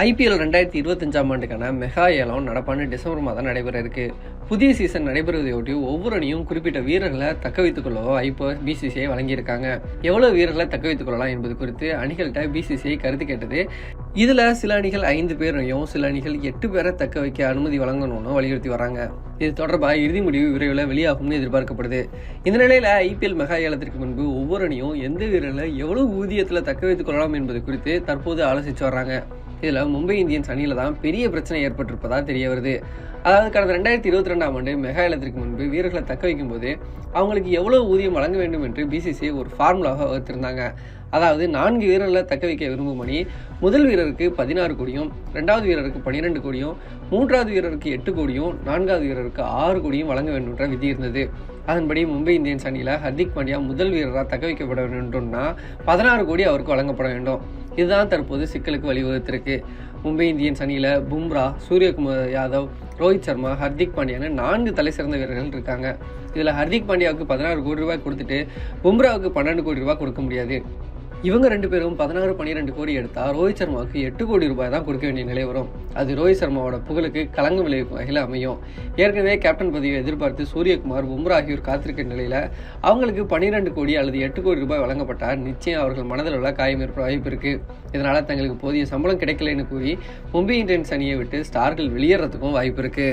IPL 2025ஆம் ஆண்டுக்கான mega ஏலம் நடப்பாண்டு டிசம்பர் மாதம் நடைபெற இருக்கு. புதிய சீசன் நடைபெறுவதையொட்டி ஒவ்வொரு அணியும் குறிப்பிட்ட வீரர்களை தக்க வைத்துக் கொள்ளவோ இப்போ BCCI வழங்கியிருக்காங்க. எவ்வளவு வீரர்களை தக்க வைத்துக் கொள்ளலாம் என்பது குறித்து அணிகள்கிட்ட BCCI கருத்து கேட்டது. இதுல சில அணிகள் 5 பேரையும் சில அணிகள் 8 பேரை தக்க வைக்க அனுமதி வழங்கணும்னு வலியுறுத்தி வராங்க. இது தொடர்பாக இறுதி முடிவு விரைவில் வெளியாகும்னு எதிர்பார்க்கப்படுது. இந்த நிலையில IPL மெகா ஏலத்திற்கு முன்பு ஒவ்வொரு அணியும் எந்த வீரர்களை எவ்வளவு ஊதியத்துல தக்க வைத்துக் கொள்ளலாம் என்பது குறித்து தற்போது ஆலோசிச்சு வர்றாங்க. இதுல மும்பை இந்தியன்ஸ் அணியில தான் பெரிய பிரச்சனை ஏற்பட்டிருப்பதா தெரிய வருது. அதாவது கடந்த 2022ஆம் ஆண்டு மெகா ஏலத்திற்கு முன்பு வீரர்களை தக்க வைக்கும் போது அவங்களுக்கு எவ்வளவு ஊதியம் வழங்க வேண்டும் என்று BCCI ஒரு ஃபார்முலாவை வகுத்திருந்தாங்க. அதாவது 4 வீரர்களை தக்க வைக்க விரும்பும் அணி முதல் வீரருக்கு 16 கோடியும், 2வது வீரருக்கு 12 கோடியும், 3வது வீரருக்கு 8 கோடியும், 4வது வீரருக்கு 6 கோடியும் வழங்க வேண்டும் என்ற விதி இருந்தது. அதன்படி மும்பை இந்தியன்ஸ் அணியில ஹர்திக் பாண்டியா முதல் வீரராக தக்க வைக்கப்பட வேண்டும்னா 16 கோடி அவருக்கு வழங்கப்பட வேண்டும். இதுதான் தற்போது சிக்கலுக்கு வழிவகுத்திருக்கு. மும்பை இந்தியன்ஸ் அணியில பும்ரா, சூரியகுமார் யாதவ், ரோஹித் சர்மா, ஹர்திக் பாண்டியான்னு 4 தலை சிறந்த வீரர்கள் இருக்காங்க. இதுல ஹர்திக் பாண்டியாவுக்கு 16 கோடி ரூபாய் கொடுத்துட்டு பும்ராவுக்கு 12 கோடி ரூபாய் கொடுக்க முடியாது. இவங்க 2 பேரும் 16-12 கோடி எடுத்தா ரோஹித் சர்மாவுக்கு 8 கோடி ரூபாய் தான் கொடுக்க வேண்டிய நிலை வரும். அது ரோஹித் சர்மாவோட புகழுக்கு களங்கம் விளைவிக்கும் வகையில் அமையும். ஏற்கனவே கேப்டன் பதவியை எதிர்பார்த்து சூரியகுமார், பும்ரா ஆகியோர் காத்திருக்கிற நிலையில அவங்களுக்கு 12 கோடி அல்லது 8 கோடி ரூபாய் வழங்கப்பட்டால் நிச்சயம் அவர்கள் மனதில் உள்ள காயம் ஏற்பட வாய்ப்பு இருக்கு. இதனால தங்களுக்கு போதிய சம்பளம் கிடைக்கலன்னு கூறி மும்பை இந்தியன்ஸ் அணியை விட்டு ஸ்டார்கள் வெளியேறதுக்கும் வாய்ப்பு இருக்கு.